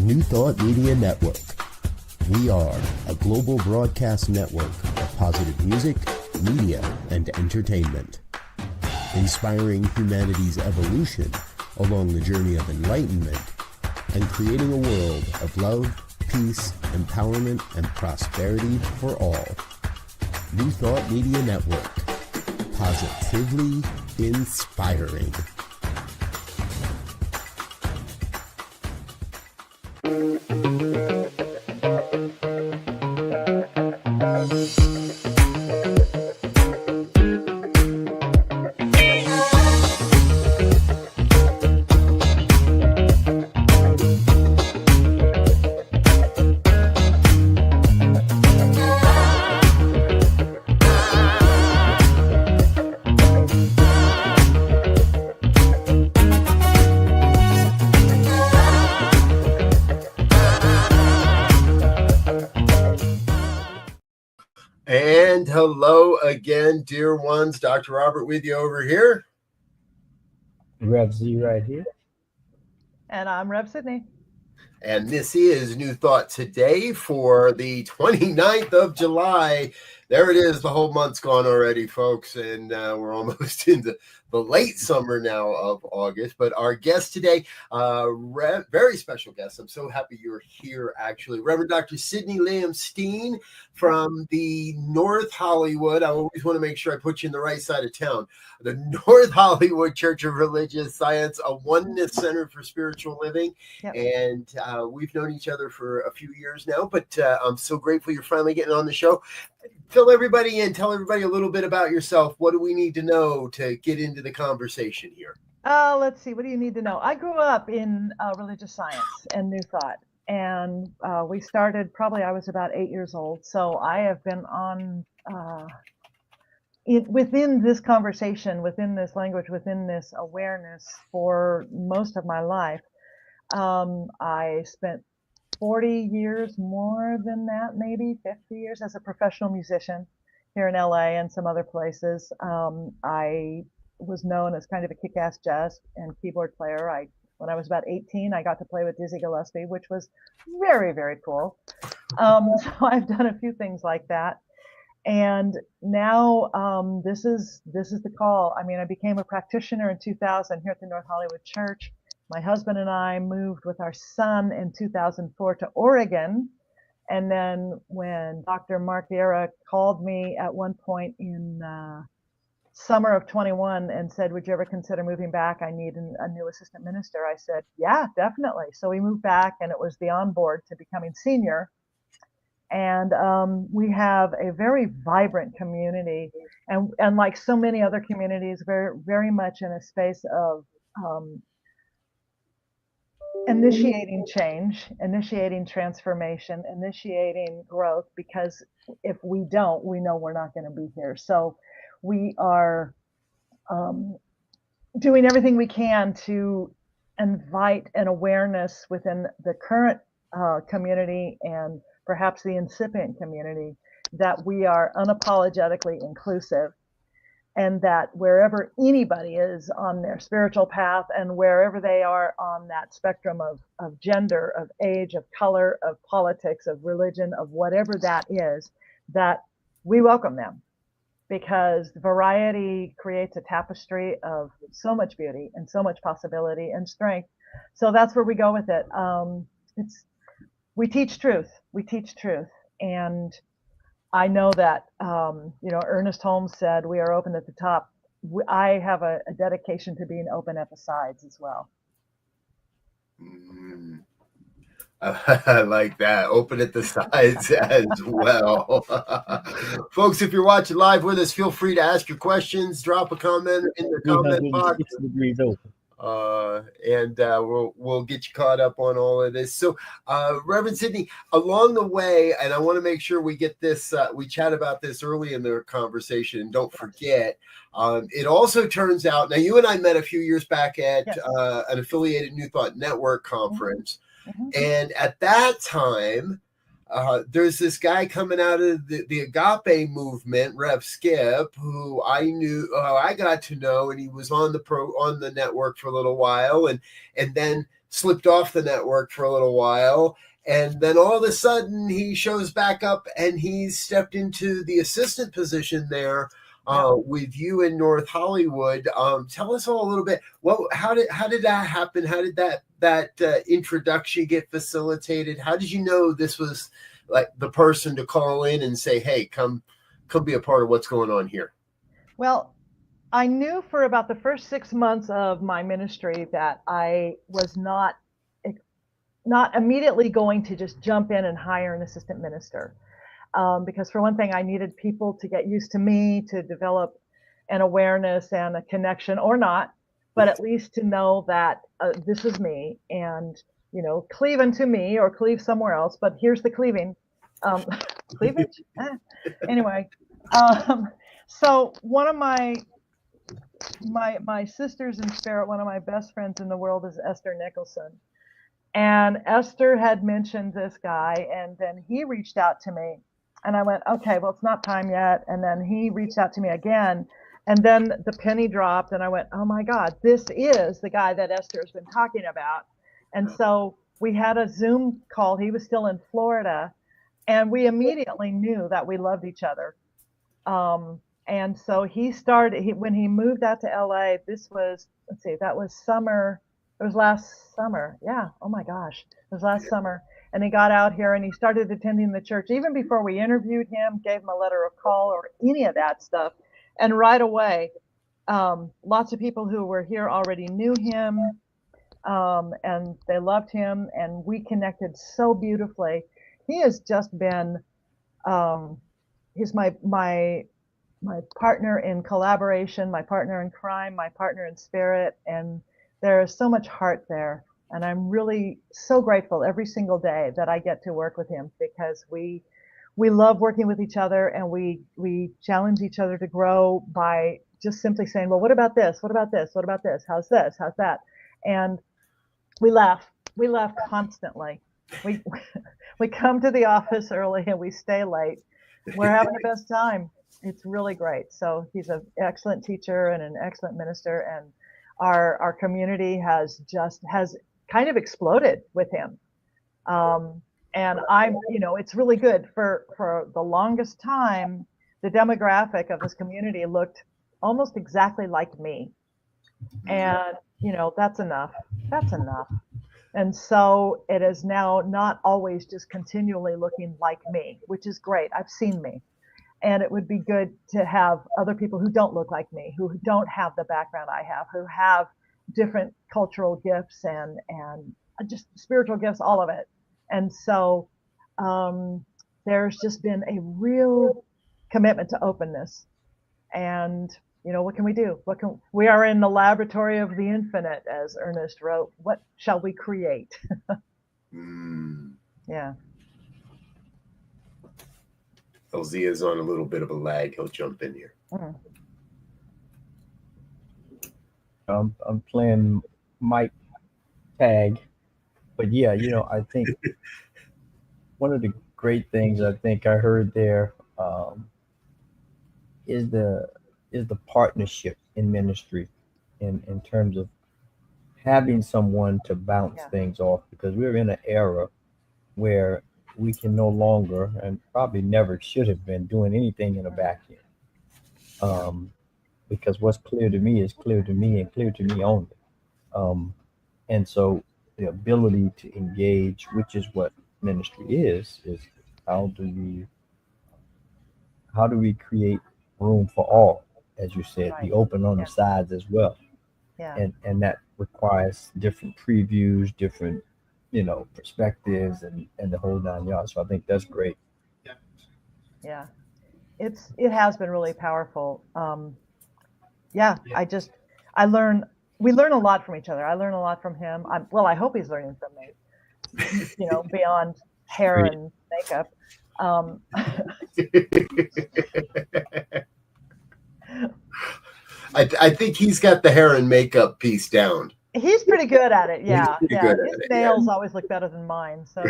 New Thought Media Network. We are a global broadcast network of positive music, media, and entertainment, inspiring humanity's evolution along the journey of enlightenment and creating a world of love, peace, empowerment, and prosperity for all. New Thought Media Network. Positively inspiring. And hello again, dear ones. Dr. Robert with you over here. Rev Z right here. And I'm Rev Sydney. And this is New Thought Today for the 29th of July. There it is. The whole month's gone already, folks. And we're almost into the late summer now of August. But our guest today, very special guest. I'm so happy you're here, actually. Reverend Dr. Sidney Lehman Steen from the North Hollywood. I always want to make sure I put you in the right side of town. The North Hollywood Church of Religious Science, a oneness center for spiritual living. Yep. And we've known each other for a few years now, but I'm so grateful you're finally getting on the show. Fill everybody in. Tell everybody a little bit about yourself. What do we need to know to get into the conversation here? Let's see. What do you need to know? I grew up in religious science and New Thought. And we started I was about 8 years old. So I have been on within this conversation, within this language, within this awareness for most of my life. I spent 40 years, more than that, maybe 50 years as a professional musician here in LA and some other places. I was known as kind of a kick-ass jazz and keyboard player. When I was about 18, I got to play with Dizzy Gillespie, which was very, very cool. So I've done a few things like that. And now this is the call. I mean, I became a practitioner in 2000 here at the North Hollywood Church. My husband and I moved with our son in 2004 to Oregon. And then when Dr. Mark Vieira called me at one point in summer of 21 and said, would you ever consider moving back? I need a new assistant minister. I said, yeah, definitely. So we moved back, and it was the onboard to becoming senior. And we have a very vibrant community, and like so many other communities, very, very much in a space of initiating change, initiating transformation, initiating growth, because if we don't, we know we're not going to be here. So we are doing everything we can to invite an awareness within the current community and perhaps the incipient community that we are unapologetically inclusive, and that wherever anybody is on their spiritual path and wherever they are on that spectrum of gender, of age, of color, of politics, of religion, of whatever that is, that we welcome them, because variety creates a tapestry of so much beauty and so much possibility and strength. So that's where we go with it. We teach truth. We teach truth. And I know that, Ernest Holmes said, we are open at the top. I have a dedication to being open at the sides as well. I like that. Open at the sides as well. Folks, if you're watching live with us, feel free to ask your questions. Drop a comment in the comment box. And we'll get you caught up on all of this. So, Reverend Sidney, along the way, and I want to make sure we get this, we chat about this early in the conversation, and don't forget, it also turns out, now you and I met a few years back at an affiliated New Thought Network conference. Mm-hmm. And at that time, there's this guy coming out of the Agape movement, Rev Skip, who I got to know, and he was on the network for a little while, and then slipped off the network for a little while. And then all of a sudden he shows back up and he's stepped into the assistant position there with you in North Hollywood. Tell us all a little bit. How did that happen? How did that introduction get facilitated? How did you know this was like the person to call in and say, hey, come be a part of what's going on here? Well, I knew for about the first 6 months of my ministry that I was not immediately going to just jump in and hire an assistant minister. Because for one thing, I needed people to get used to me, to develop an awareness and a connection, or not, but at least to know that this is me, and, you know, cleave unto me or cleave somewhere else, but here's the cleaving. Cleavage? Anyway, so one of my sisters in spirit, one of my best friends in the world is Esther Nicholson. And Esther had mentioned this guy, and then he reached out to me, and I went, okay, well, it's not time yet. And then he reached out to me again, and then the penny dropped, and I went, oh my God, this is the guy that Esther has been talking about. And so we had a Zoom call. He was still in Florida, and we immediately knew that we loved each other. And so he started, when he moved out to LA, this was, that was summer. It was last summer. Yeah. Oh my gosh. It was last summer. And he got out here and he started attending the church even before we interviewed him, gave him a letter of call or any of that stuff. And right away, lots of people who were here already knew him, and they loved him, and we connected so beautifully. He has just been, he's my partner in collaboration, my partner in crime, my partner in spirit, and there is so much heart there, and I'm really so grateful every single day that I get to work with him, because we love working with each other, and we challenge each other to grow by just simply saying, well, what about this? What about this? What about this? How's this? How's that? And we laugh constantly. We come to the office early and we stay late. We're having the best time. It's really great. So he's an excellent teacher and an excellent minister, and our community has kind of exploded with him. And it's really good. For the longest time, the demographic of this community looked almost exactly like me. And, that's enough. That's enough. And so it is now not always just continually looking like me, which is great. I've seen me. And it would be good to have other people who don't look like me, who don't have the background I have, who have different cultural gifts and just spiritual gifts, all of it. And so there's just been a real commitment to openness. And, what can we do? We are in the laboratory of the infinite, as Ernest wrote. What shall we create? Yeah. LZ is on a little bit of a lag. He'll jump in here. I'm playing Mike tag, but yeah, I think one of the great things I think I heard there is the partnership in ministry, in terms of having someone to bounce things off, because we're in an era where we can no longer, and probably never should have been, doing anything in a vacuum. Because what's clear to me is clear to me and clear to me only. And so the ability to engage, which is what ministry is how do we create room for all, as you said, be open on the sides as well. Yeah. And that requires different previews, different perspectives, and the whole 9 yards. So I think that's great. Yeah, it has been really powerful. We learn a lot from each other. I learn a lot from him. I hope he's learning from me, beyond hair and makeup. I think he's got the hair and makeup piece down. He's pretty good at it. Yeah. Good at His it, nails always look better than mine. So,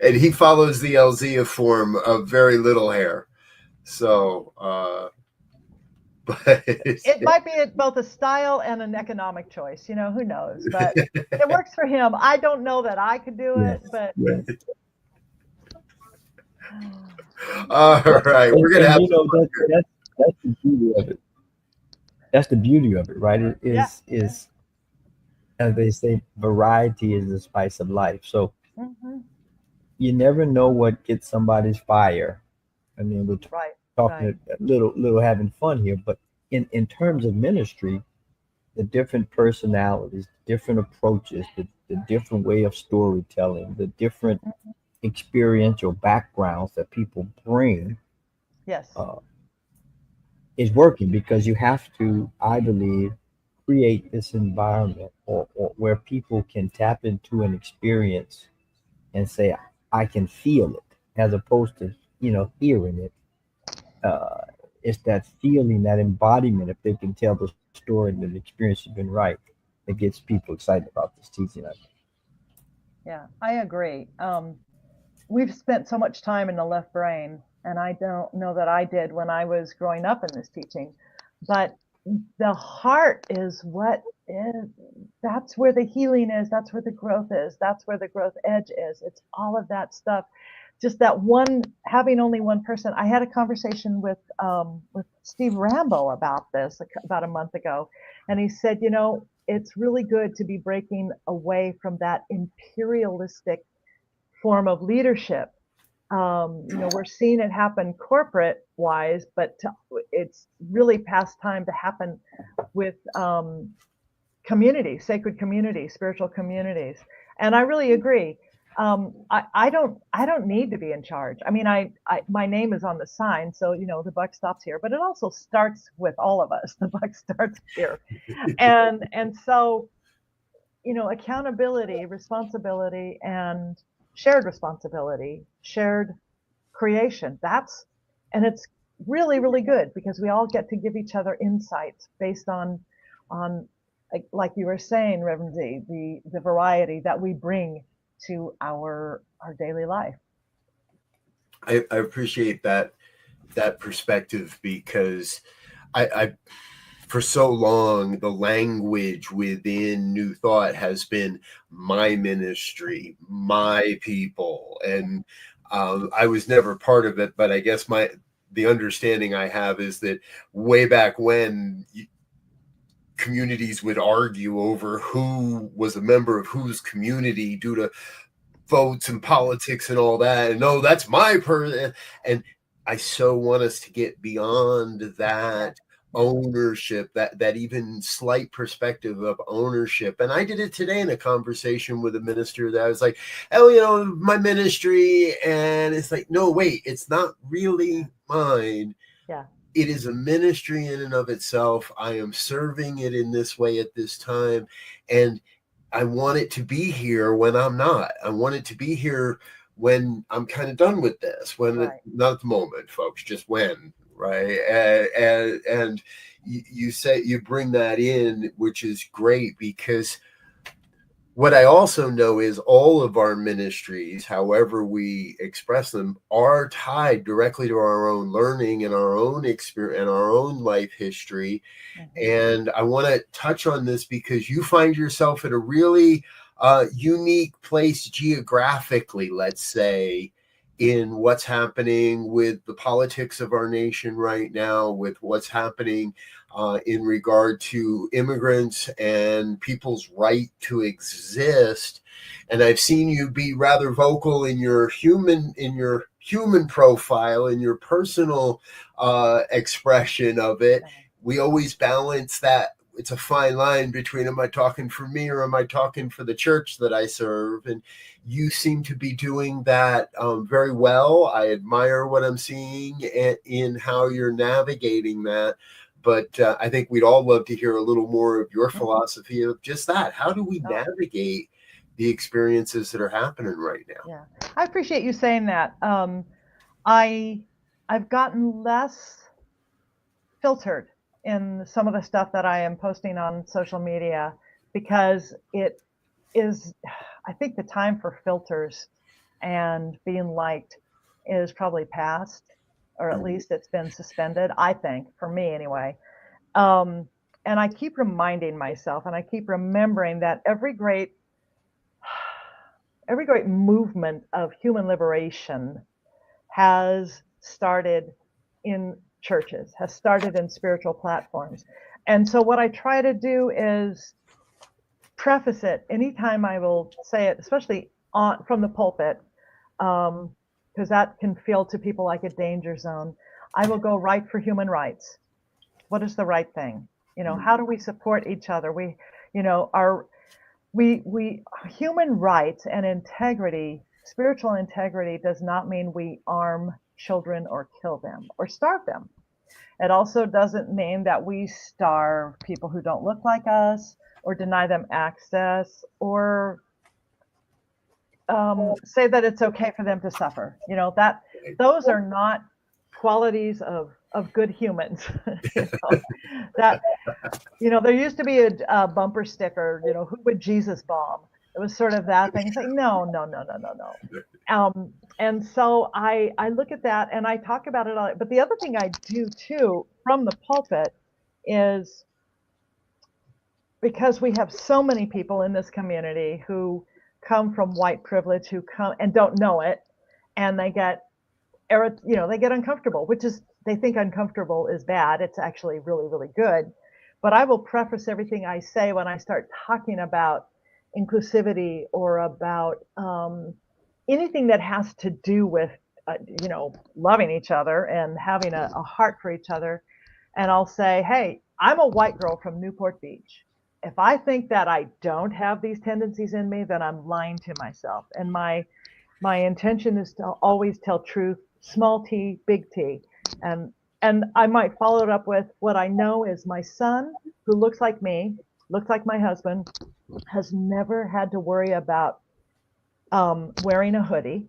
And he follows the LZ form of very little hair. So, But It might be both a style and an economic choice, who knows, but it works for him. I don't know that I could do it, but all right, we're gonna and have you know some that's the beauty of it. That's the beauty of it, right? It yeah. is as they say, variety is the spice of life. So Hmm. you never know what gets somebody's fire. I mean, we're Right, talking right. a little having fun here, but in terms of ministry, the different personalities, different approaches, the different way of storytelling, the different Mhm. experiential backgrounds that people bring Yes. uh, is working because you have to, I believe, create this environment or where people can tap into an experience and say, I can feel it, as opposed to, hearing it. Uh, it's that feeling, that embodiment. If they can tell the story and the experience has been right, it gets people excited about this teaching. I think. Yeah, I agree. We've spent so much time in the left brain, and I don't know that I did when I was growing up in this teaching, but the heart is what is, that's where the healing is, that's where the growth is, that's where the growth edge is. It's all of that stuff. Just that one, having only one person. I had a conversation with Steve Rambo about this about a month ago, and he said, it's really good to be breaking away from that imperialistic form of leadership. We're seeing it happen corporate wise, but it's really past time to happen with communities, sacred communities, spiritual communities. And I really agree. I don't need to be in charge. I mean, my name is on the sign, so the buck stops here. But it also starts with all of us. The buck starts here, and so accountability, responsibility, and shared responsibility, shared creation. And it's really, really good because we all get to give each other insights based on like you were saying, Reverend Z, the variety that we bring to our daily life. I appreciate that perspective because I for so long the language within New Thought has been my ministry, my people, and I was never part of it. But I guess the understanding I have is that way back when communities would argue over who was a member of whose community due to votes and politics and all that. And no, that's my person. And I so want us to get beyond that ownership, that even slight perspective of ownership. And I did it today in a conversation with a minister that I was like, oh, my ministry. And it's like, no, wait, it's not really mine. Yeah. It is a ministry in and of itself. I am serving it in this way at this time. And I want it to be here when I'm not. I want it to be here when I'm kind of done with this. Right. Not the moment, folks, just when, right? And you say you bring that in, which is great because what I also know is all of our ministries, however we express them, are tied directly to our own learning and our own experience and our own life history. Mm-hmm. And I want to touch on this because you find yourself at a really unique place geographically, let's say, in what's happening with the politics of our nation right now, with what's happening in regard to immigrants and people's right to exist. And I've seen you be rather vocal in your human profile, in your personal expression of it. We always balance that. It's a fine line between am I talking for me or am I talking for the church that I serve? And you seem to be doing that very well. I admire what I'm seeing in how you're navigating that. But I think we'd all love to hear a little more of your philosophy of just that. How do we navigate the experiences that are happening right now? Yeah, I appreciate you saying that. I've gotten less filtered in some of the stuff that I am posting on social media because it is, I think the time for filters and being liked is probably past, or at least it's been suspended, I think, for me anyway. And I keep reminding myself, and I keep remembering that every great movement of human liberation has started in churches, has started in spiritual platforms. And so what I try to do is preface it anytime I will say it, especially from the pulpit, because that can feel to people like a danger zone. I will go right for human rights. What is the right thing? How do we support each other? We human rights and integrity, spiritual integrity, does not mean we arm children or kill them or starve them. It also doesn't mean that we starve people who don't look like us or deny them access or say that it's okay for them to suffer. That those are not qualities of good humans. That there used to be a bumper sticker, who would Jesus bomb? It was sort of that thing. It's like, no. And so I look at that and I talk about it all. But the other thing I do too from the pulpit is, because we have so many people in this community who come from white privilege, who come and don't know it, and they get uncomfortable, which is, they think uncomfortable is bad. It's actually really, really good. But I will preface everything I say when I start talking about inclusivity or about anything that has to do with, loving each other and having a heart for each other. And I'll say, hey, I'm a white girl from Newport Beach. If I think that I don't have these tendencies in me, then I'm lying to myself. And my intention is to always tell truth, small t, big T. And I might follow it up with what I know is my son, who looks like me, looks like my husband, has never had to worry about wearing a hoodie.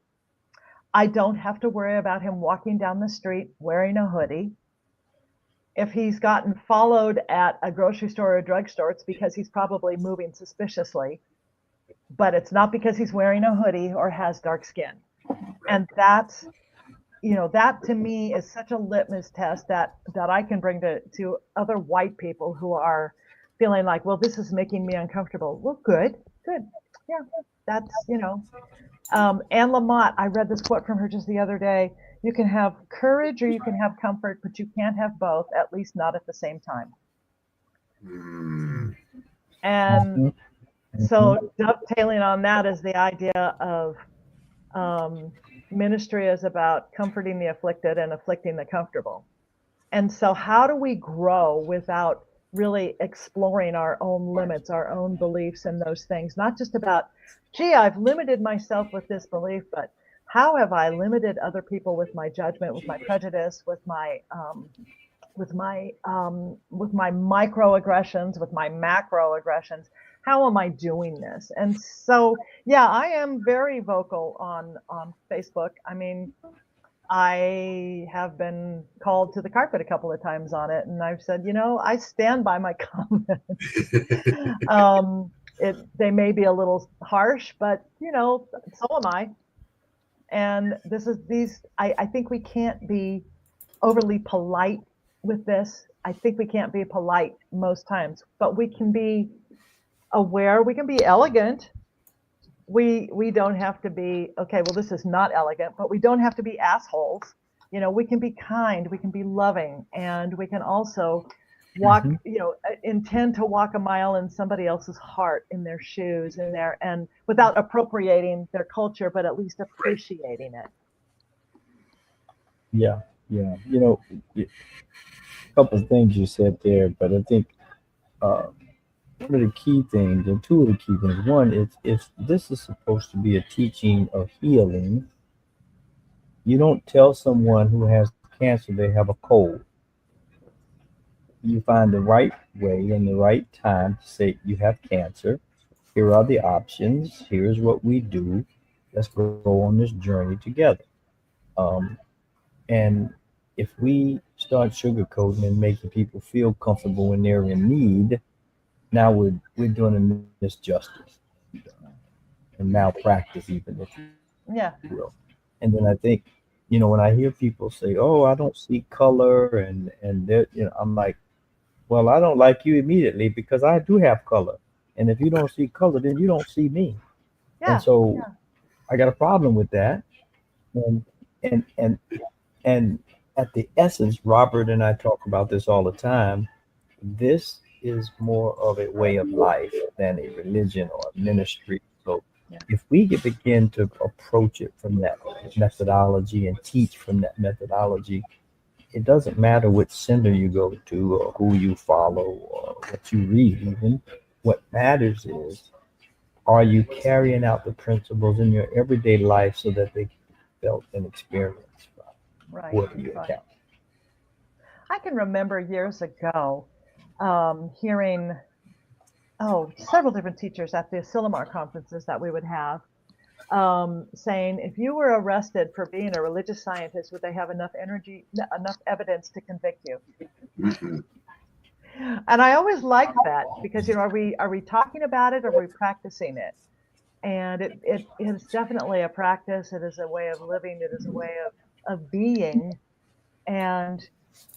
I don't have to worry about him walking down the street wearing a hoodie. If he's gotten followed at a grocery store or a drugstore, it's because he's probably moving suspiciously, but it's not because he's wearing a hoodie or has dark skin. And that's, that to me is such a litmus test that I can bring to other white people who are feeling like, well, this is making me uncomfortable. Well, good. Yeah, that's, Anne Lamott, I read this quote from her just the other day. You can have courage or you can have comfort, but you can't have both, at least not at the same time. And so dovetailing on that is the idea of ministry is about comforting the afflicted and afflicting the comfortable. And so how do we grow without really exploring our own limits, our own beliefs and those things? Not just about, gee, I've limited myself with this belief, but how have I limited other people with my judgment, with my prejudice, with my microaggressions, with my macroaggressions? How am I doing this? And so, yeah, I am very vocal on Facebook. I mean, I have been called to the carpet a couple of times on it, and I've said, I stand by my comments. They may be a little harsh, but so am I. And I think we can't be overly polite with this. I think we can't be polite most times, but we can be aware, we can be elegant. We don't have to be, okay, well, this is not elegant, but we don't have to be assholes. We can be kind, we can be loving, and we can also walk, intend to walk a mile in somebody else's heart, in their shoes, and without appropriating their culture, but at least appreciating it. Yeah. A couple of things you said there, but I think one of the key things, and two of the key things. One is, if this is supposed to be a teaching of healing, you don't tell someone who has cancer they have a cold. You find the right way and the right time to say, you have cancer. Here are the options. Here's what we do. Let's go on this journey together. And if we start sugarcoating and making people feel comfortable when they're in need, now we're doing a misjustice and malpractice, even, if you will. And then I think, when I hear people say, "Oh, I don't see color," and I'm like, Well, I don't like you immediately because I do have color. And if you don't see color, then you don't see me. And Yeah. so I got a problem with that. And and and and at the essence, Robert and I talk about this all the time. This is more of a way of life than a religion or a ministry. So Yeah. if we could begin to approach it from that methodology and teach from that methodology, it doesn't matter which center you go to or who you follow or what you read even. What matters is, are you carrying out the principles in your everyday life so that they can be felt and experienced by Right. whoever you Right. encounter? I can remember years ago hearing, several different teachers at the Asilomar conferences that we would have saying, if you were arrested for being a religious scientist, would they have enough evidence to convict you? Mhm. And I always liked that because, are we talking about it or are we practicing it? And it is definitely a practice. It is a way of living. It is a way of being. And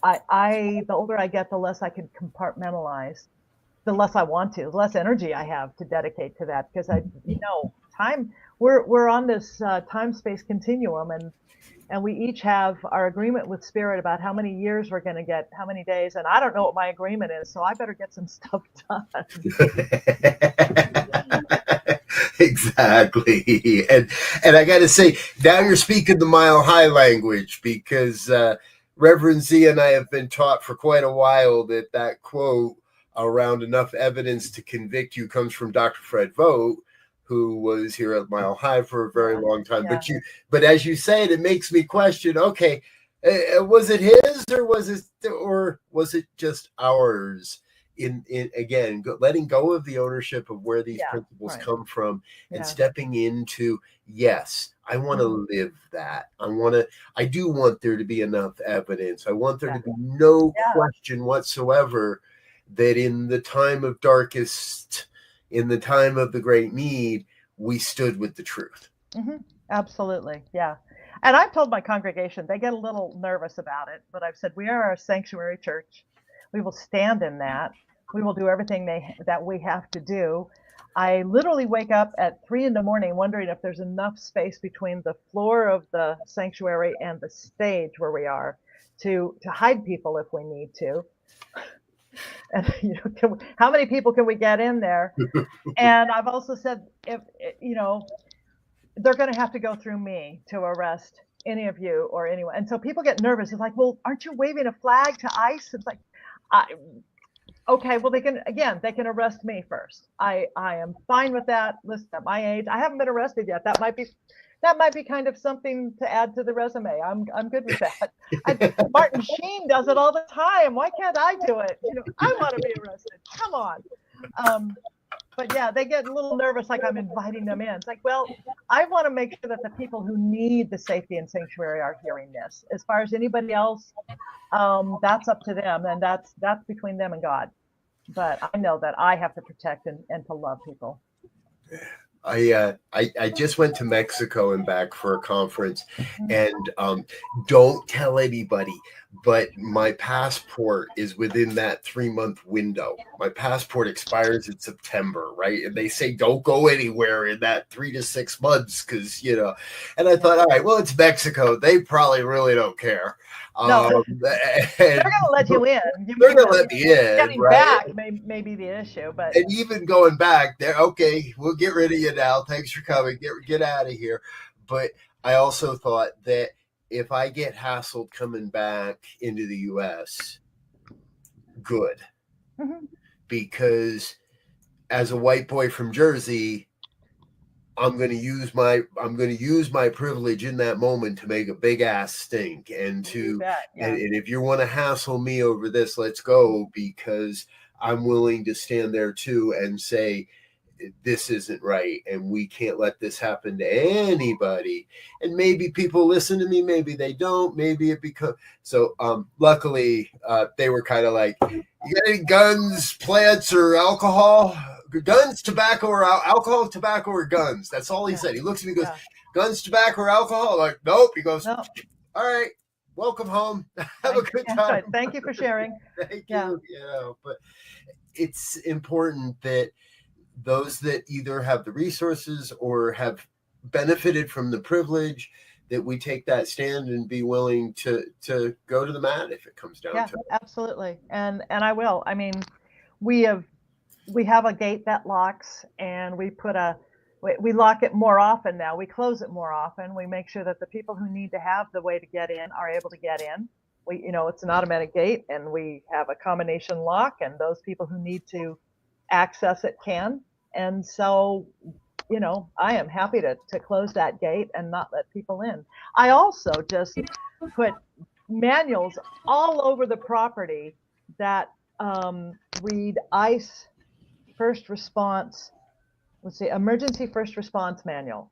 the older I get, the less I can compartmentalize, the less I want to, the less energy I have to dedicate to that. Because time, we're on this time space continuum, and we each have our agreement with spirit about how many years we're going to get, how many days. And I don't know what my agreement is, so I better get some stuff done. Exactly. And I got to say, now you're speaking the mile high language, because Reverend Z and I have been taught for quite a while that quote around enough evidence to convict you comes from Dr. Fred Vogt, who was here at Mile High for a very long time. Yeah. But as you say it makes me question, okay, was it his or was it just ours? In again, letting go of the ownership of where these principles come from, and stepping into, yes, I want to live that. I do want there to be enough evidence. I want there to be no question whatsoever that in the time of darkest, in the time of the great need, we stood with the truth. Mm-hmm. Absolutely. Yeah. And I've told my congregation, they get a little nervous about it, but I've said, we are a sanctuary church. We will stand in that. We will do everything that we have to do. I literally wake up at 3 a.m. wondering if there's enough space between the floor of the sanctuary and the stage where we are to hide people if we need to. And how many people can we get in there? And I've also said, if they're going to have to go through me to arrest any of you or anyone. And so people get nervous. It's like, well, aren't you waving a flag to ICE? It's like, okay, well, they can arrest me first. I am fine with that. Listen, at my age, I haven't been arrested yet. That might be kind of something to add to the resume. I'm good with that. Martin Sheen does it all the time. Why can't I do it? I want to be arrested. Come on. But yeah, they get a little nervous, like I'm inviting them in. It's like, well, I want to make sure that the people who need the safety and sanctuary are hearing this. As far as anybody else, that's up to them, and that's between them and God. But I know that I have to protect and to love people. I just went to Mexico and back for a conference, and don't tell anybody, but my passport is within that 3-month window. My passport expires in September, right? And they say don't go anywhere in that 3 to 6 months because and I thought, all right, well, it's Mexico. They probably really don't care. No, they're going to let you in. They're going to let me in. Getting back may be the issue, but and even going back, they're okay. We'll get rid of you now. Thanks for coming. Get out of here. But I also thought that if I get hassled coming back into the U.S., good, because as a white boy from Jersey, I'm going to use my privilege in that moment to make a big ass stink and and if you want to hassle me over this, let's go, because I'm willing to stand there too and say this isn't right and we can't let this happen to anybody. And maybe people listen to me, maybe they don't, maybe it becomes so. Luckily, they were kind of like, you got any guns, plants, or alcohol? Guns, tobacco, or alcohol, tobacco, or guns. That's all he said. He looks at me and goes, guns, tobacco, or alcohol? I'm like, nope. He goes, all right, welcome home. Have a good Yeah, time. good. Thank you for sharing. Thank Yeah. you. You know, but it's important that those that either have the resources or have benefited from the privilege, that we take that stand and be willing to go to the mat if it comes down to it. Absolutely. And I will. I mean, we have a gate that locks, and we lock it more often now. We close it more often. We make sure that the people who need to have the way to get in are able to get in. It's an automatic gate, and we have a combination lock, and those people who need to access it can. And so, I am happy to close that gate and not let people in. I also just put manuals all over the property that read ICE first response, emergency first response manual.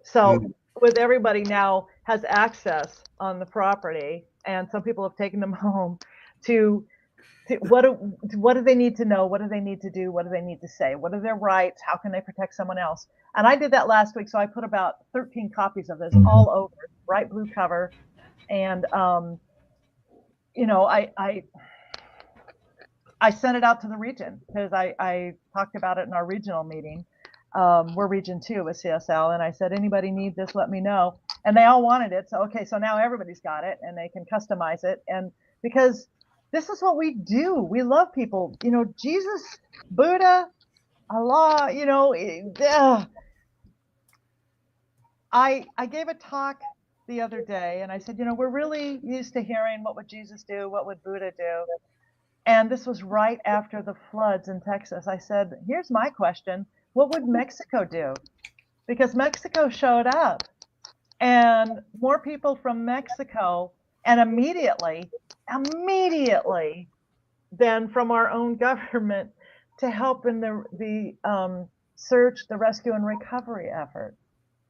So with everybody now has access on the property, and some people have taken them home to what do they need to know? What do they need to do? What do they need to say? What are their rights? How can they protect someone else? And I did that last week. So I put about 13 copies of this all over, bright blue cover. And, I sent it out to the region because I talked about it in our regional meeting. We're region 2 with CSL. And I said, anybody need this, let me know. And they all wanted it. So, okay, so now everybody's got it and they can customize it. And because this is what we do. We love people. Jesus, Buddha, Allah, I gave a talk the other day, and I said, we're really used to hearing, what would Jesus do? What would Buddha do? And this was right after the floods in Texas. I said, here's my question. What would Mexico do? Because Mexico showed up, and more people from Mexico, and immediately then from our own government to help in the search, the rescue and recovery effort.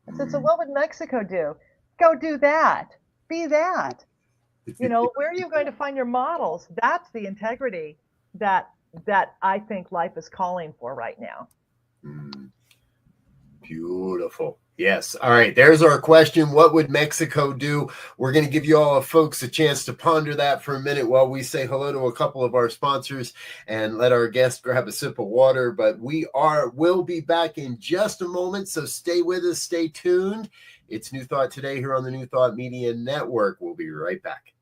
I said, so what would Mexico do? Go do that. Be that. Where are you going to find your models? That's the integrity that I think life is calling for right now. Beautiful. Yes. All right. There's our question. What would Mexico do? We're going to give you all folks a chance to ponder that for a minute while we say hello to a couple of our sponsors and let our guests grab a sip of water. But we'll be back in just a moment. So stay with us. Stay tuned. It's New Thought Today here on the New Thought Media Network. We'll be right back.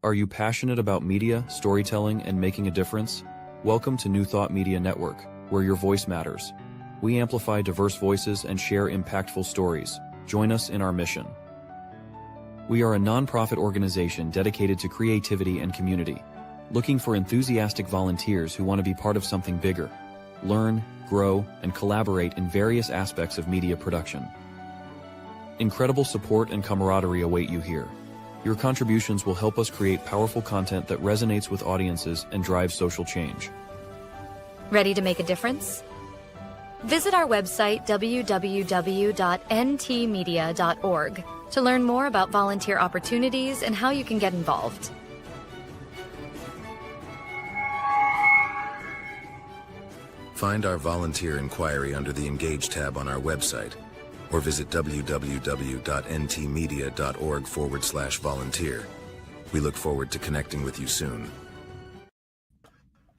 Are you passionate about media, storytelling, and making a difference? Welcome to New Thought Media Network, where your voice matters. We amplify diverse voices and share impactful stories. Join us in our mission. We are a nonprofit organization dedicated to creativity and community, looking for enthusiastic volunteers who want to be part of something bigger, learn, grow, and collaborate in various aspects of media production. Incredible support and camaraderie await you here. Your contributions will help us create powerful content that resonates with audiences and drives social change. Ready to make a difference? Visit our website www.ntmedia.org to learn more about volunteer opportunities and how you can get involved. Find our volunteer inquiry under the Engage tab on our website, or visit www.ntmedia.org/volunteer. We look forward to connecting with you soon.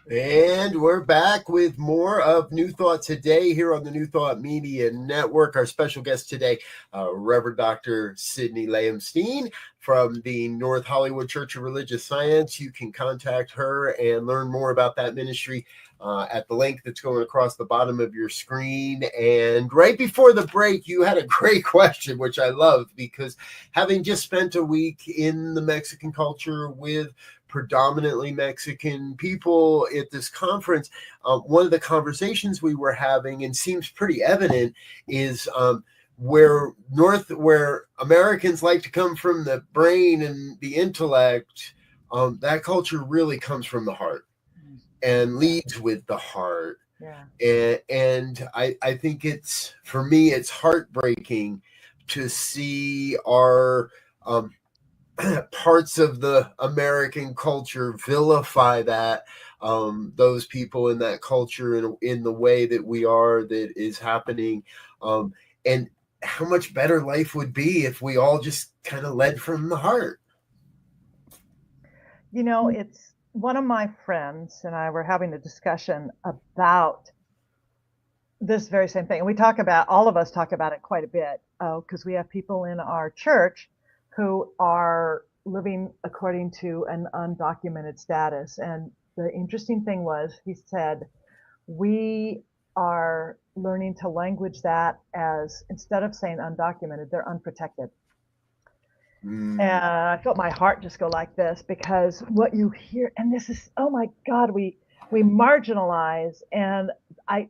And we're back with more of New Thought Today here on the New Thought Media Network. Our special guest today, Reverend Dr. Sidney Lehman Steen from the North Hollywood Church of Religious Science. You can contact her and learn more about that ministry at the link that's going across the bottom of your screen. And right before the break, you had a great question, which I loved, because having just spent a week in the Mexican culture with predominantly Mexican people at this conference, one of the conversations we were having, and seems pretty evident, is where Americans like to come from the brain and the intellect, that culture really comes from the heart and leads with the heart. Yeah. And I think for me, it's heartbreaking to see our parts of the American culture vilify that, those people in that culture in the way that that is happening. And how much better life would be if we all just kind of led from the heart. It's one of my friends and I were having a discussion about this very same thing. And all of us talk about it quite a bit, because we have people in our church who are living according to an undocumented status. And the interesting thing was, he said, we are learning to language that as, instead of saying undocumented, they're unprotected. And I felt my heart just go like this, because what you hear, and this is, oh my God, we marginalize, and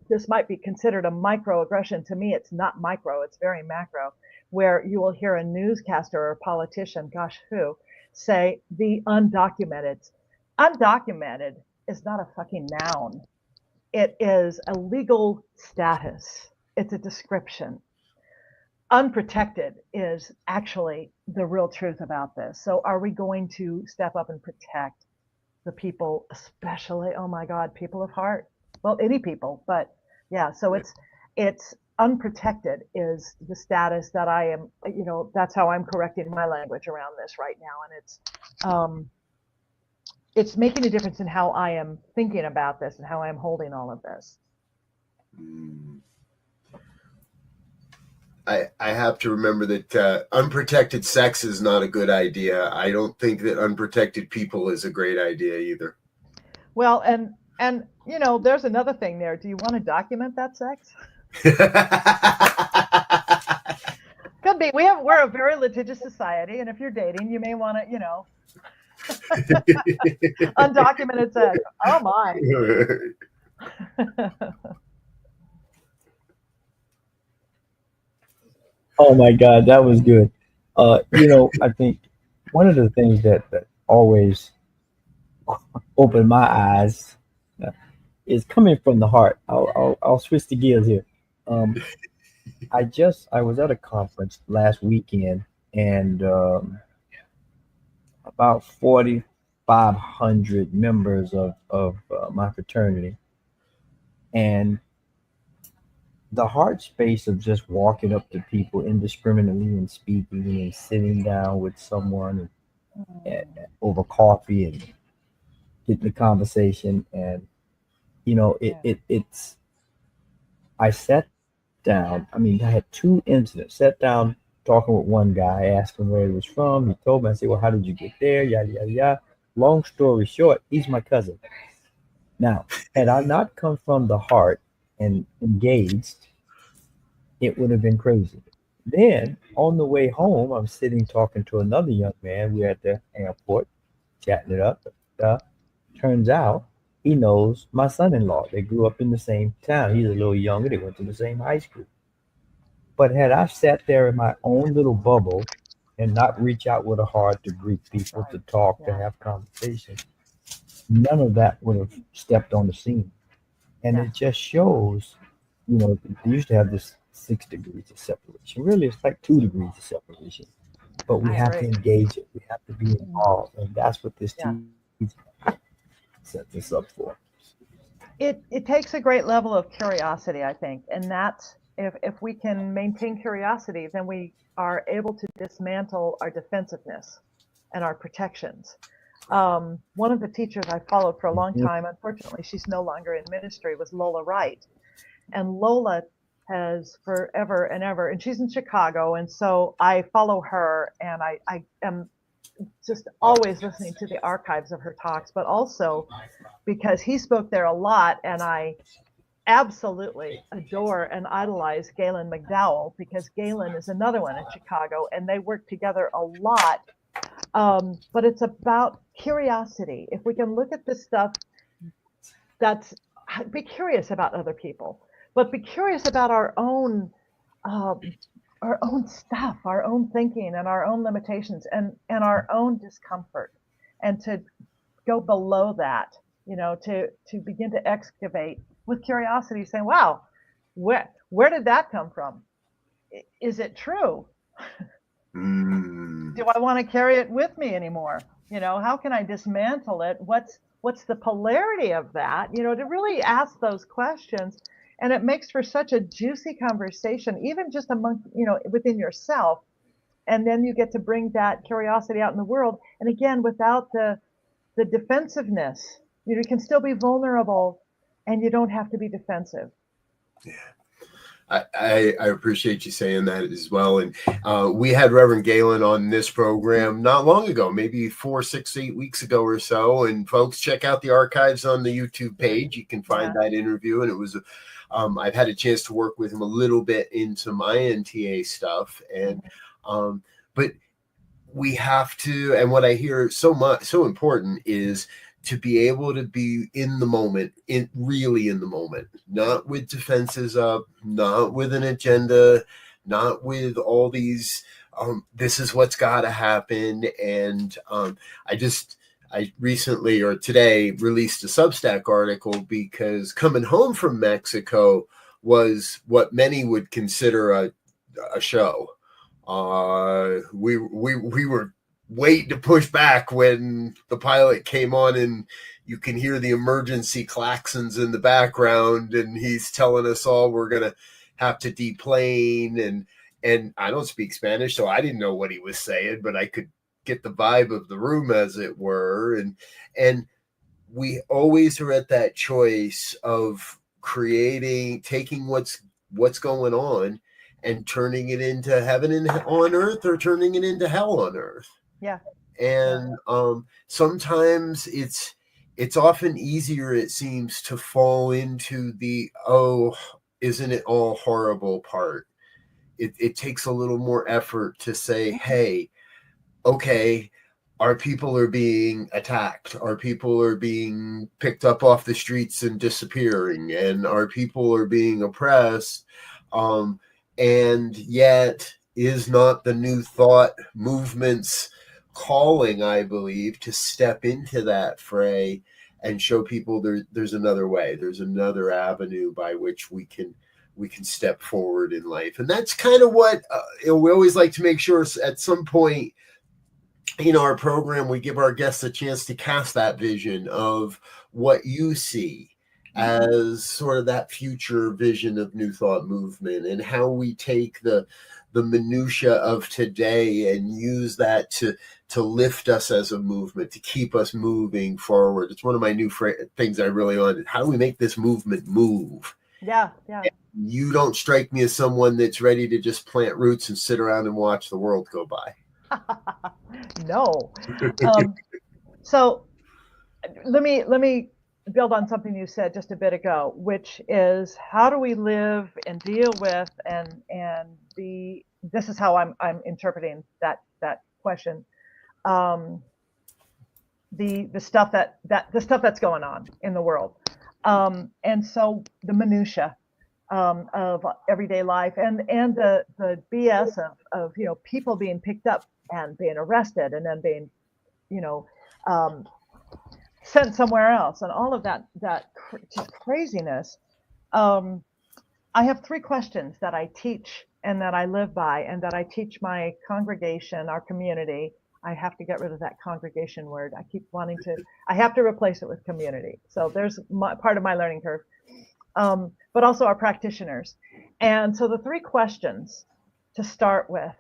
this might be considered a microaggression. To me, it's not micro, it's very macro, where you will hear a newscaster or a politician, gosh, who, say the undocumented. Undocumented is not a fucking noun. It is a legal status. It's a description. Unprotected is actually the real truth about this. So are we going to step up and protect the people, especially, oh my God, people of heart? Well, any people, but yeah, so it's unprotected is the status that I am, that's how I'm correcting my language around this right now. And it's making a difference in how I am thinking about this and how I'm holding all of this. I have to remember that unprotected sex is not a good idea. I don't think that unprotected people is a great idea either. Well, and there's another thing there. Do you want to document that sex? Could be. We're a very litigious society, and if you're dating, you may want to, undocumented sex. Oh my. Oh my God, that was good. I think one of the things that always opened my eyes is coming from the heart. I'll switch the gears here. I was at a conference last weekend, and about 4,500 members of my fraternity, and the heart space of just walking up to people indiscriminately and speaking and sitting down with someone and over coffee and getting the conversation. And it's I sat down. I mean, I had two incidents. Sat down talking with one guy, asked him where he was from. He told me. I said, well, how did you get there? Yada yada yada. Long story short, he's my cousin. Now, had I not come from the heart and engaged, it would have been crazy. Then on the way home, I'm sitting talking to another young man. We're at the airport, chatting it up. Turns out he knows my son-in-law. They grew up in the same town. He's a little younger. They went to the same high school. But had I sat there in my own little bubble and not reach out with a heart to greet people, to talk, to have conversations, none of that would have stepped on the scene. And it just shows, they used to have this 6 degrees of separation. Really, it's like 2 degrees of separation. But we have to engage it. We have to be involved. And that's what this team sets us up for. It takes a great level of curiosity, I think. And that's, if we can maintain curiosity, then we are able to dismantle our defensiveness and our protections. One of the teachers I followed for a long time, unfortunately, she's no longer in ministry, was Lola Wright. And Lola has forever and ever, and she's in Chicago, and so I follow her, and I am just always listening to the archives of her talks, but also because he spoke there a lot, and I absolutely adore and idolize Galen McDowell, because Galen is another one in Chicago, and they work together a lot. But it's about curiosity. If we can look at this stuff, be curious about other people, but be curious about our own our own stuff, our own thinking and our own limitations and our own discomfort, and to go below that, to begin to excavate with curiosity, saying, wow, where did that come from? Is it true? Do I want to carry it with me anymore? How can I dismantle it? What's the polarity of that? To really ask those questions. And it makes for such a juicy conversation, even just among, within yourself. And then you get to bring that curiosity out in the world. And again, without the defensiveness, you can still be vulnerable, and you don't have to be defensive. Yeah. I appreciate you saying that as well. And we had Reverend Galen on this program not long ago, maybe 4, 6, 8 weeks ago or so. And folks, check out the archives on the YouTube page. You can find that interview. And it was, I've had a chance to work with him a little bit into my NTA stuff. And, but we have to, and what I hear so important is to be able to be in the moment, really in the moment, not with defenses up, not with an agenda, not with all these, this is what's got to happen. And I recently or today released a Substack article because coming home from Mexico was what many would consider a show. We were waiting to push back when the pilot came on, and you can hear the emergency klaxons in the background, and he's telling us all we're going to have to deplane. And I don't speak Spanish, so I didn't know what he was saying, but I could get the vibe of the room, as it were. And we always are at that choice of taking what's going on and turning it into heaven on earth, or turning it into hell on earth. Yeah. And sometimes it's often easier, it seems, to fall into the, oh, isn't it all horrible part. It takes a little more effort to say, hey, okay, our people are being attacked. Our people are being picked up off the streets and disappearing, and our people are being oppressed. And yet is not the New Thought movement's calling, I believe, to step into that fray and show people there's another way, there's another avenue by which we can step forward in life. And that's kind of what we always like to make sure at some point in our program we give our guests a chance to cast that vision of what you see as sort of that future vision of New Thought movement, and how we take the minutia of today and use that to lift us as a movement, to keep us moving forward. It's one of my new things I really wanted. How do we make this movement move? Yeah. And you don't strike me as someone that's ready to just plant roots and sit around and watch the world go by. No. So let me build on something you said just a bit ago, which is, how do we live and deal with and this is how I'm interpreting that question. The stuff that's going on in the world, and so the minutia of everyday life, and the BS of people being picked up and being arrested and then being sent somewhere else, and all of that just craziness. I have 3 questions that I teach and that I live by, and that I teach my congregation, our community. I have to get rid of that congregation word. I have to replace it with community. So there's part of my learning curve, but also our practitioners. And so the 3 questions to start with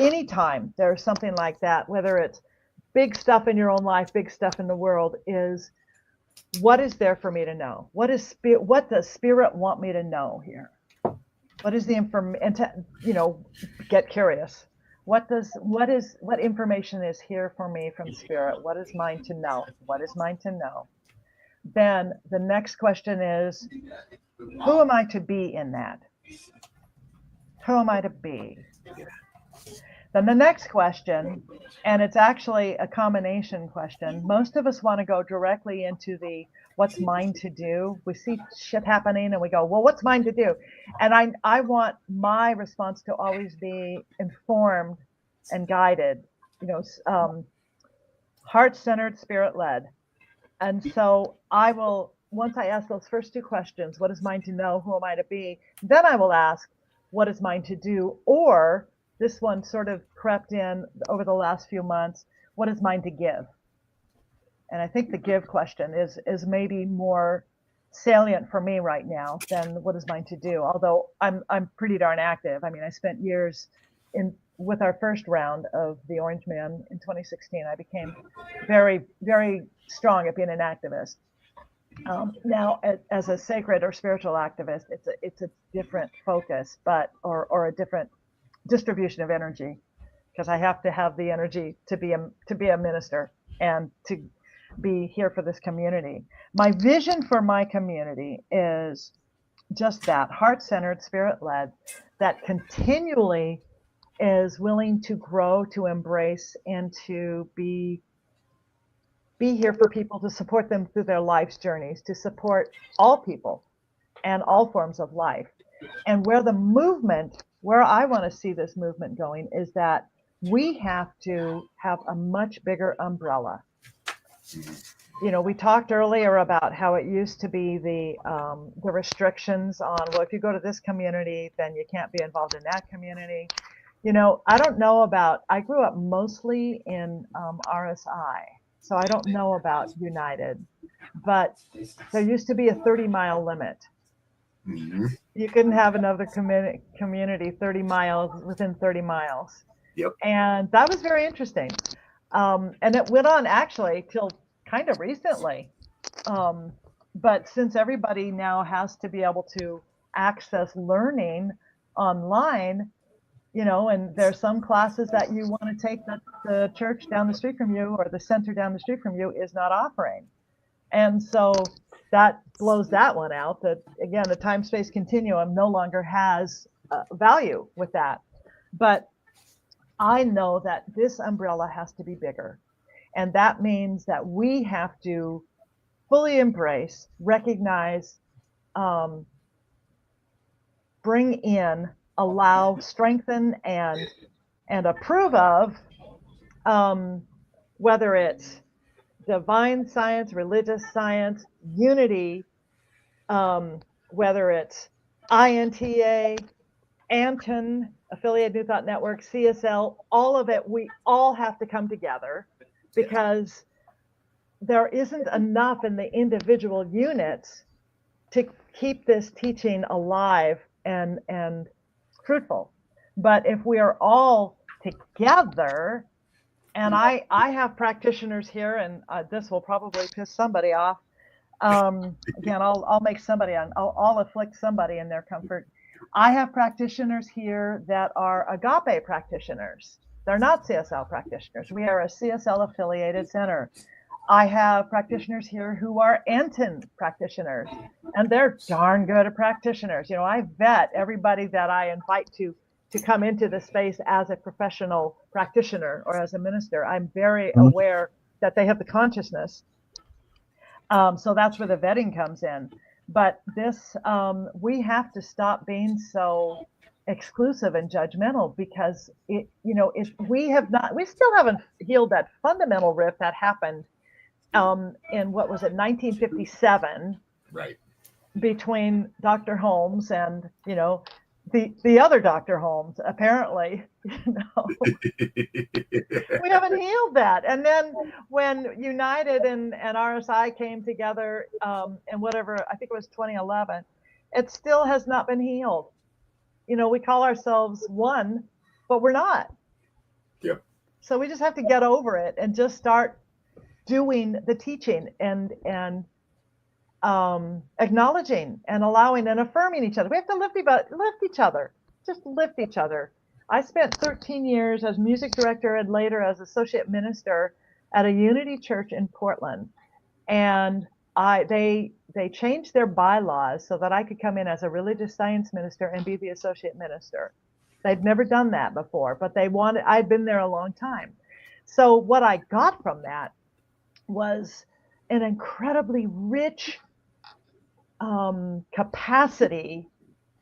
any time there's something like that, whether it's big stuff in your own life, big stuff in the world, is, what is there for me to know? What does Spirit want me to know here? What is the information? And to, get curious. What information is here for me from Spirit? What is mine to know? What is mine to know? Then the next question is, who am I to be in that? Who am I to be? Then the next question, and it's actually a combination question. Most of us want to go directly into the, what's mine to do. We see shit happening and we go, well, what's mine to do? And I want my response to always be informed and guided, heart-centered, spirit-led. And so I will, once I ask those first two questions, what is mine to know? Who am I to be? Then I will ask, what is mine to do? Or this one sort of crept in over the last few months, what is mine to give? And I think the give question is maybe more salient for me right now than what is mine to do. Although I'm pretty darn active. I mean, I spent years with our first round of the Orange Man in 2016. I became very, very strong at being an activist. Now, as a sacred or spiritual activist, it's a different focus, or a different distribution of energy, because I have to have the energy to be a minister and to be here for this community. My vision for my community is just that, heart-centered, spirit-led, that continually is willing to grow, to embrace, and to be here for people, to support them through their life's journeys, to support all people and all forms of life. And where I want to see this movement going is that we have to have a much bigger umbrella. We talked earlier about how it used to be the restrictions on, well, if you go to this community, then you can't be involved in that community. I don't know I grew up mostly in RSI, so I don't know about United, but there used to be a 30-mile limit. Mm-hmm. You couldn't have another community 30 miles within 30 miles. Yep. And that was very interesting. And it went on actually till kind of recently. But since everybody now has to be able to access learning online, and there's some classes that you want to take that the church down the street from you or the center down the street from you is not offering. And so that blows that one out, that again, the time-space continuum no longer has value with that. But I know that this umbrella has to be bigger. And that means that we have to fully embrace, recognize, bring in, allow, strengthen, and approve of, whether it's divine science, religious science, unity, whether it's INTA, Anton, Affiliated New Thought Network, CSL, all of it, we all have to come together, because there isn't enough in the individual units to keep this teaching alive and fruitful. But if we are all together, and I have practitioners here, and this will probably piss somebody off. Again, I'll make somebody, I'll afflict somebody in their comfort. I have practitioners here that are agape practitioners. They're not CSL practitioners. We are a CSL affiliated center. I have practitioners here who are Anton practitioners, and they're darn good at practitioners. I vet everybody that I invite to come into the space as a professional practitioner or as a minister. I'm very aware that they have the consciousness. So that's where the vetting comes in. But this, we have to stop being so exclusive and judgmental, because we still haven't healed that fundamental rift that happened in, what was it, 1957, right, between Dr. Holmes and the other Dr. Holmes. Apparently, we haven't healed that. And then when United and RSI came together, in whatever, I think it was 2011, it still has not been healed. We call ourselves one, but we're not. Yep. So we just have to get over it and just start doing the teaching and acknowledging and allowing and affirming each other. We have to lift each other, just lift each other. I spent 13 years as music director and later as associate minister at a Unity church in Portland. And they changed their bylaws so that I could come in as a religious science minister and be the associate minister. They'd never done that before, but I'd been there a long time. So what I got from that was an incredibly rich capacity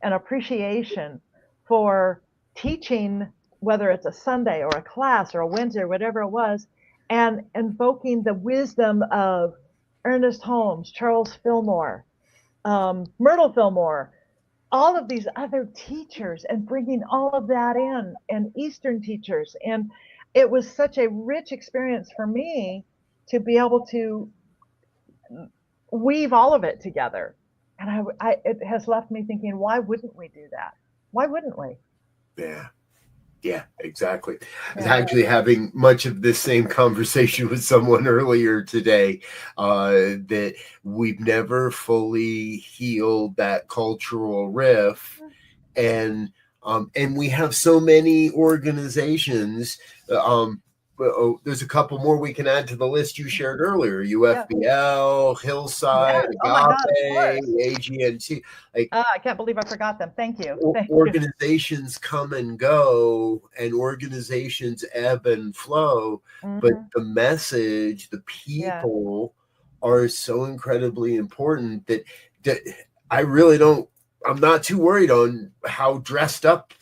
and appreciation for teaching, whether it's a Sunday or a class or a Wednesday or whatever it was, and invoking the wisdom of Ernest Holmes, Charles Fillmore, Myrtle Fillmore, all of these other teachers, and bringing all of that in, and Eastern teachers. And it was such a rich experience for me to be able to weave all of it together. And it has left me thinking, why wouldn't we do that? Why wouldn't we? Yeah, exactly. I was actually having much of this same conversation with someone earlier today, that we've never fully healed that cultural rift, and we have so many organizations. There's a couple more we can add to the list you shared earlier: UFBL, Hillside, Agape, AGNT. I can't believe I forgot them. Thank you. Organizations come and go, and organizations ebb and flow, but the message, the people are so incredibly important that I'm not too worried on how dressed up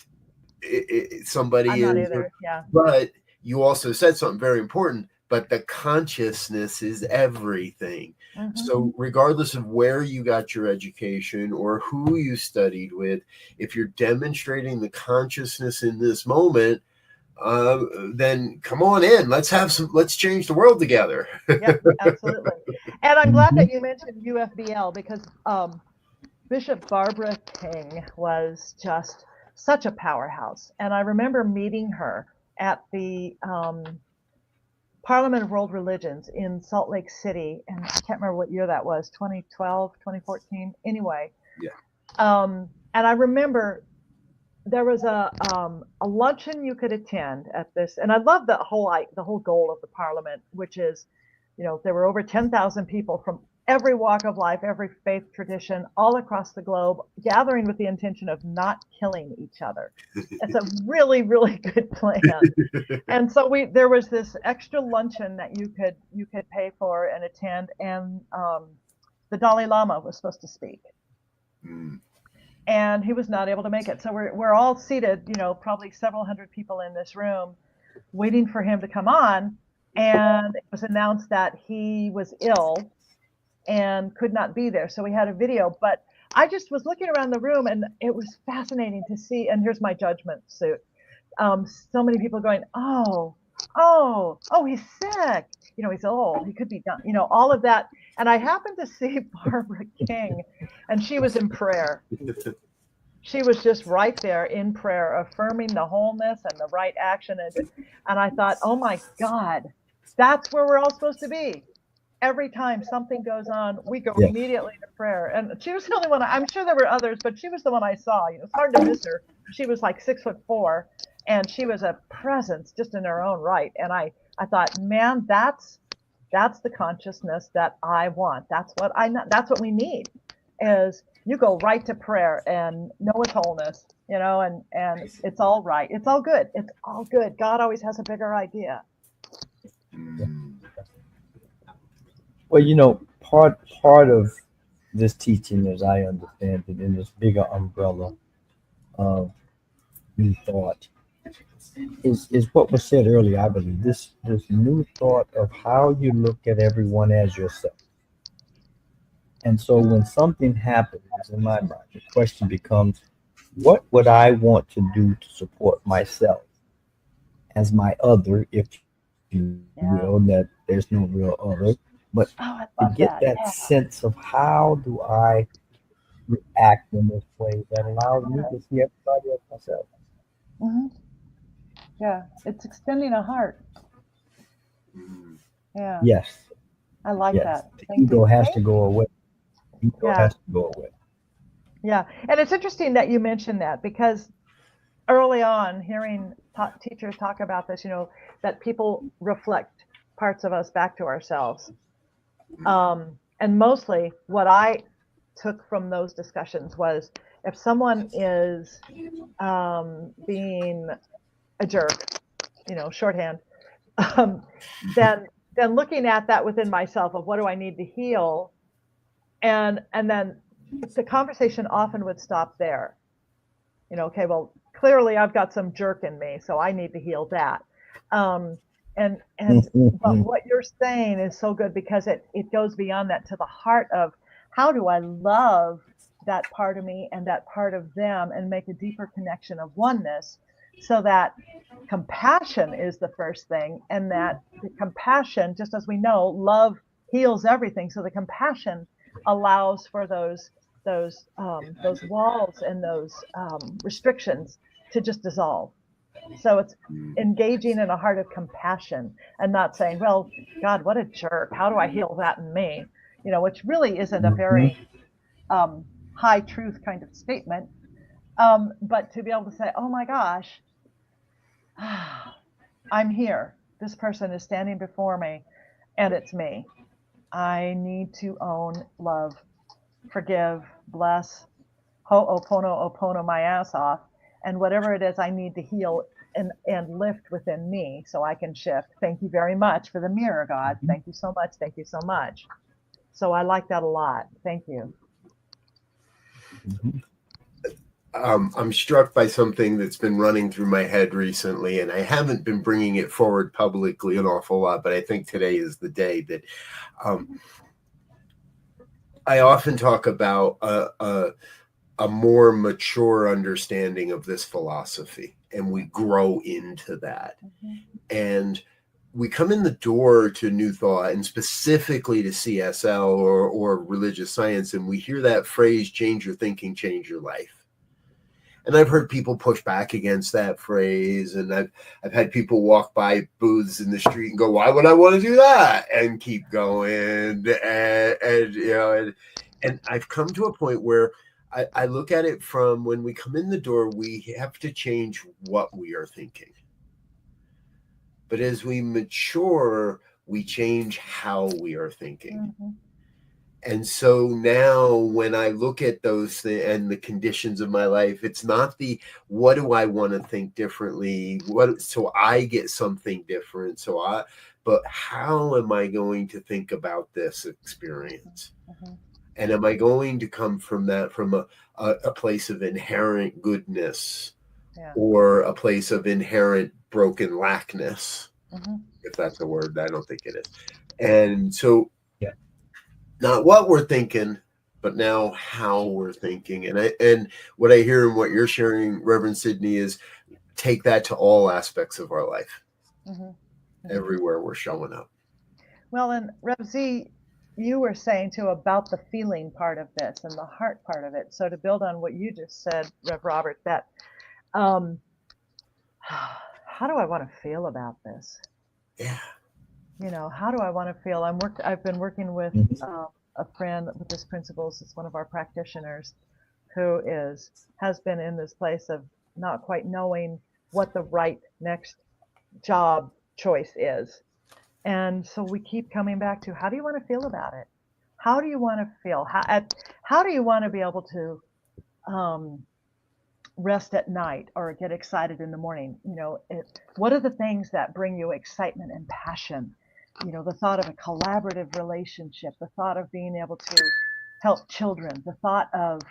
somebody I'm is. not either. But you also said something very important, but the consciousness is everything. So regardless of where you got your education or who you studied with, if you're demonstrating the consciousness in this moment, then come on in. Let's change the world together. Yeah, absolutely. And I'm glad that you mentioned UFBL, because Bishop Barbara King was just such a powerhouse. And I remember meeting her at the Parliament of World Religions in Salt Lake City, and I can't remember what year that was, 2012, 2014, anyway. And I remember there was a luncheon you could attend at this, and I love the whole goal of the Parliament, which is, there were over 10,000 people from every walk of life, every faith tradition, all across the globe, gathering with the intention of not killing each other. It's a really, really good plan. And so there was this extra luncheon that you could pay for and attend, and the Dalai Lama was supposed to speak. And he was not able to make it. So we're all seated, probably several hundred people in this room, waiting for him to come on. And it was announced that he was ill and could not be there. So we had a video, but I just was looking around the room, and it was fascinating to see. And here's my judgment suit. So many people going, oh, he's sick. He's old. He could be done. All of that. And I happened to see Barbara King, and she was in prayer. She was just right there in prayer, affirming the wholeness and the right action. And I thought, oh my God, that's where we're all supposed to be. Every time something goes on, we go immediately to prayer. And she was the only one. I'm sure there were others, but she was the one I saw. It's hard to miss her. She was like 6'4", and she was a presence just in her own right. And I thought, man, that's the consciousness that I want. That's what we need, is you go right to prayer and know its wholeness, and it's all right. It's all good. It's all good. God always has a bigger idea. Well, part of this teaching, as I understand it, in this bigger umbrella of new thought, is what was said earlier. I believe this new thought of how you look at everyone as yourself. And so when something happens in my mind, the question becomes, what would I want to do to support myself as my other, if you will, that there's no real other, but to get that sense of how do I react in this way that allows me to see everybody as myself. Yeah, it's extending a heart. Yeah. Yes. I like that. The ego has to go away. Has to go away. Yeah, and it's interesting that you mentioned that, because early on, hearing teachers talk about this, that people reflect parts of us back to ourselves. And mostly what I took from those discussions was, if someone is being a jerk, shorthand, then then looking at that within myself of what do I need to heal, and then the conversation often would stop there. Okay, well, clearly I've got some jerk in me, so I need to heal that. But what you're saying is so good, because it goes beyond that to the heart of how do I love that part of me and that part of them and make a deeper connection of oneness, so that compassion is the first thing, and that the compassion, just as we know, love heals everything. So the compassion allows for those walls and those restrictions to just dissolve. So it's engaging in a heart of compassion and not saying, well, God, what a jerk. How do I heal that in me? Which really isn't a very high truth kind of statement. But to be able to say, oh my gosh, I'm here. This person is standing before me, and it's me. I need to own, love, forgive, bless, ho'opono my ass off, and whatever it is I need to heal and lift within me so I can shift. Thank you very much for the mirror, God. Thank you so much. Thank you so much. So I like that a lot. Thank you. I'm struck by something that's been running through my head recently, and I haven't been bringing it forward publicly an awful lot, but I think today is the day that I often talk about a more mature understanding of this philosophy, and we grow into that. And we come in the door to New Thought, and specifically to CSL or religious science, and we hear that phrase, change your thinking, change your life. And I've heard people push back against that phrase, and I've had people walk by booths in the street and go, "Why would I want to do that?" and keep going. And I've come to a point where I look at it from when we come in the door, we have to change what we are thinking. But as we mature, we change how we are thinking. And so now when I look at those things and the conditions of my life, it's not the what do I want to think differently, so I get something different, but how am I going to think about this experience? And am I going to come from that from a place of inherent goodness, or a place of inherent broken lackness, if that's a word? I don't think it is. And so not what we're thinking, but now how we're thinking. And what I hear and what you're sharing, Reverend Sydney, is take that to all aspects of our life, everywhere we're showing up. Well, and Rev Z, you were saying too about the feeling part of this and the heart part of it. So to build on what you just said, Rev Robert, that how do I want to feel about this? Yeah. How do I want to feel? I've been working with a friend with this principles. It's one of our practitioners who has been in this place of not quite knowing what the right next job choice is. And so we keep coming back to, how do you want to feel about it? How do you want to feel? How do you want to be able to rest at night or get excited in the morning? What are the things that bring you excitement and passion? The thought of a collaborative relationship, the thought of being able to help children, the thought of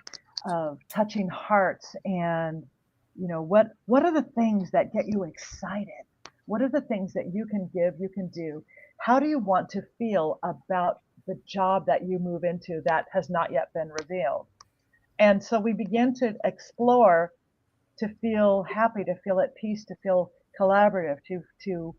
touching hearts, and what are the things that get you excited? What are the things that you can give, you can do? How do you want to feel about the job that you move into that has not yet been revealed? And so we begin to explore, to feel happy, to feel at peace, to feel collaborative, to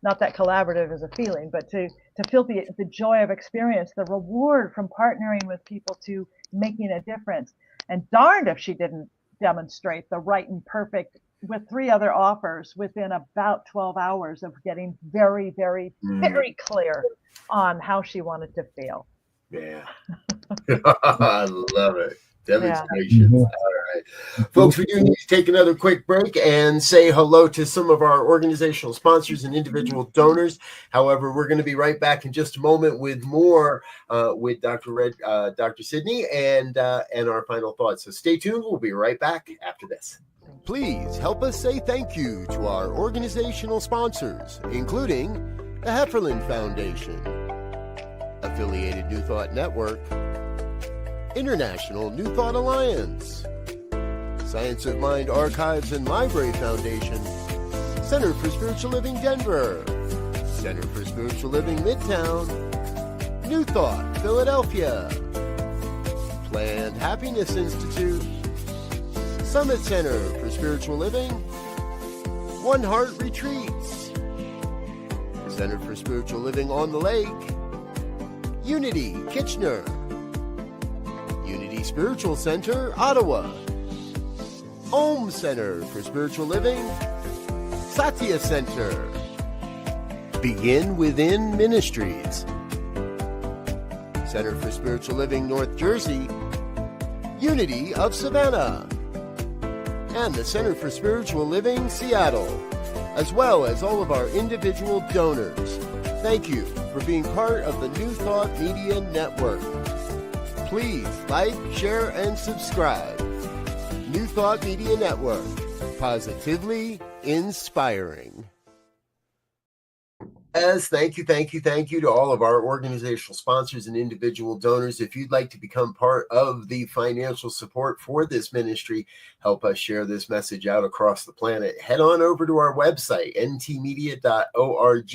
not that collaborative is a feeling, but to feel the joy of experience, the reward from partnering with people to making a difference. And darned if she didn't demonstrate the right and perfect with 3 other offers within about 12 hours of getting very, very, very clear on how she wanted to feel. Yeah. I love it. Demonstrations. All right. Folks, we do need to take another quick break and say hello to some of our organizational sponsors and individual donors. However, we're going to be right back in just a moment with more with Dr. Sydney and our final thoughts. So stay tuned. We'll be right back after this. Please help us say thank you to our organizational sponsors, including the Hefferland Foundation, Affiliated New Thought Network, International New Thought Alliance, Science of Mind Archives and Library Foundation, Center for Spiritual Living Denver, Center for Spiritual Living Midtown, New Thought Philadelphia, Planned Happiness Institute, Summit Center for Spiritual Living, One Heart Retreats, Center for Spiritual Living on the Lake, Unity Kitchener, Unity Spiritual Center Ottawa, Om Center for Spiritual Living, Satya Center, Begin Within Ministries, Center for Spiritual Living North Jersey, Unity of Savannah, and the Center for Spiritual Living Seattle, as well as all of our individual donors. Thank you for being part of the New Thought Media Network. Please like, share, and subscribe. New Thought Media Network, positively inspiring. Yes, thank you to all of our organizational sponsors and individual donors. If you'd like to become part of the financial support for this ministry, help us share this message out across the planet, head on over to our website, ntmedia.org,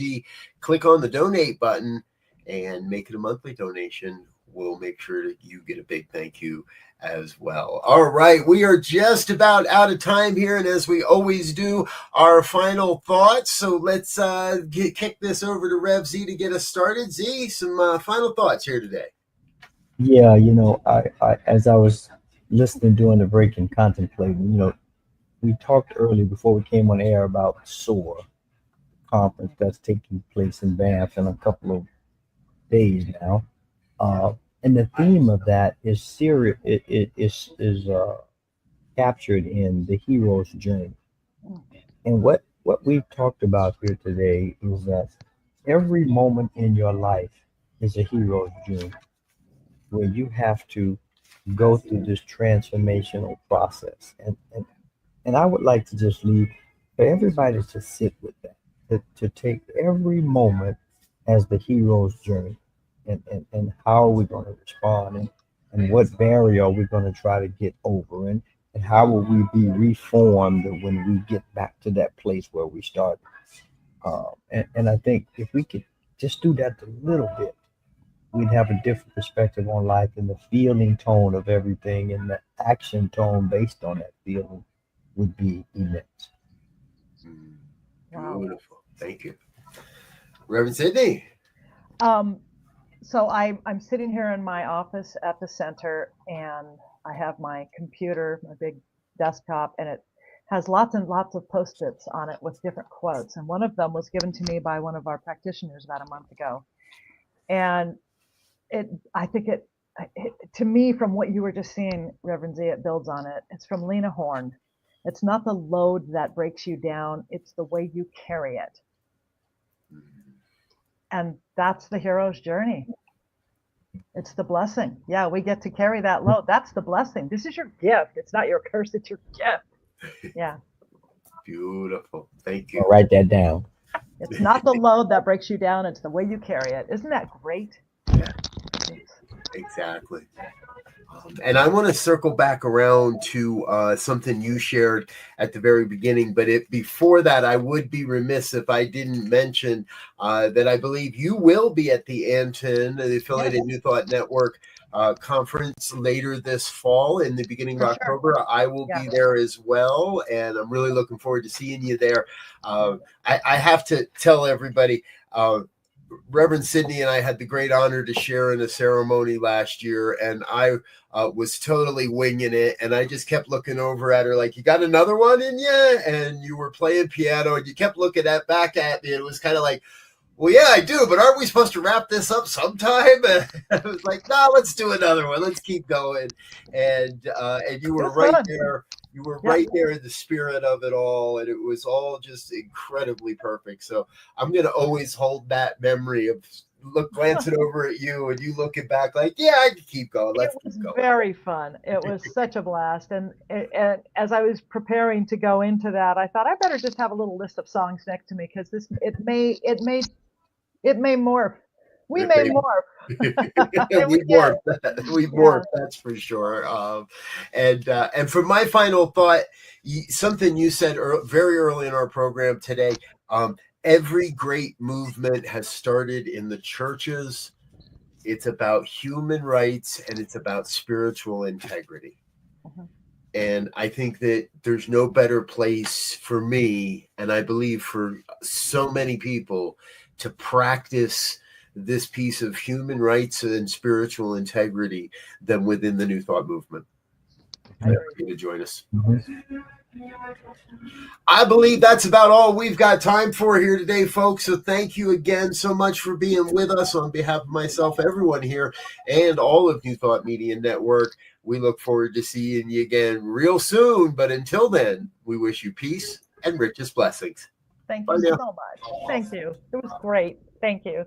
click on the donate button, and make it a monthly donation. We'll make sure that you get a big thank you as well. All right, we are just about out of time here, and as we always do, our final thoughts. So let's kick this over to Rev Z to get us started. Z, some final thoughts here today. Yeah, I as I was listening during the break and contemplating, we talked earlier before we came on air about SOAR conference that's taking place in Banff in a couple of days now. And the theme of that is serious. It is captured in the hero's journey. And what we've talked about here today is that every moment in your life is a hero's journey, where you have to go through this transformational process. And I would like to just leave for everybody to sit with that, to take every moment as the hero's journey. And how are we going to respond, and what barrier are we going to try to get over, and how will we be reformed when we get back to that place where we started. And I think if we could just do that a little bit, we'd have a different perspective on life, and the feeling tone of everything and the action tone based on that feeling would be immense. Beautiful. Thank you. Reverend Sidney. So I'm sitting here in my office at the center, and I have my computer, my big desktop, and it has lots and lots of Post-its on it with different quotes. And one of them was given to me by one of our practitioners about a month ago. And I think it to me, from what you were just seeing, Reverend Z, it builds on it. It's from Lena Horne. It's not the load that breaks you down, it's the way you carry it. And that's the hero's journey. It's the blessing. Yeah, we get to carry that load. That's the blessing. This is your gift. It's not your curse, it's your gift. Yeah. Beautiful. Thank you. I'll write that down. It's not the load that breaks you down, it's the way you carry it. Isn't that great? Yeah, exactly. And I want to circle back around to something you shared at the very beginning, but before that, I would be remiss if I didn't mention that I believe you will be at the Anton, the Affiliated New Thought Network conference later this fall in the beginning of October. Sure. I will be there as well, and I'm really looking forward to seeing you there. I have to tell everybody, Reverend Sidney and I had the great honor to share in a ceremony last year, and I was totally winging it, and I just kept looking over at her like, you got another one in you? And you were playing piano, and you kept looking back at me, and it was kind of like, well, yeah, I do, but aren't we supposed to wrap this up sometime? And I was like, no, let's do another one. Let's keep going. And you were right there. You were right there in the spirit of it all, and it was all just incredibly perfect. So I'm going to always hold that memory of glancing over at you and you looking back like, yeah, I can keep going. Let's keep going. Very fun. It was such a blast. And as I was preparing to go into that, I thought I better just have a little list of songs next to me, because it may It may morph. We may morph. we morph. We morph. That's for sure. And for my final thought, something you said very early in our program today. Every great movement has started in the churches. It's about human rights and it's about spiritual integrity. And I think that there's no better place for me, and I believe for so many people, to practice this piece of human rights and spiritual integrity than within the New Thought movement. Thank you to join us. I believe that's about all we've got time for here today, folks. So thank you again so much for being with us on behalf of myself, everyone here, and all of New Thought Media Network. We look forward to seeing you again real soon. But until then, we wish you peace and richest blessings. Thank you so much. Thank you. It was great. Thank you.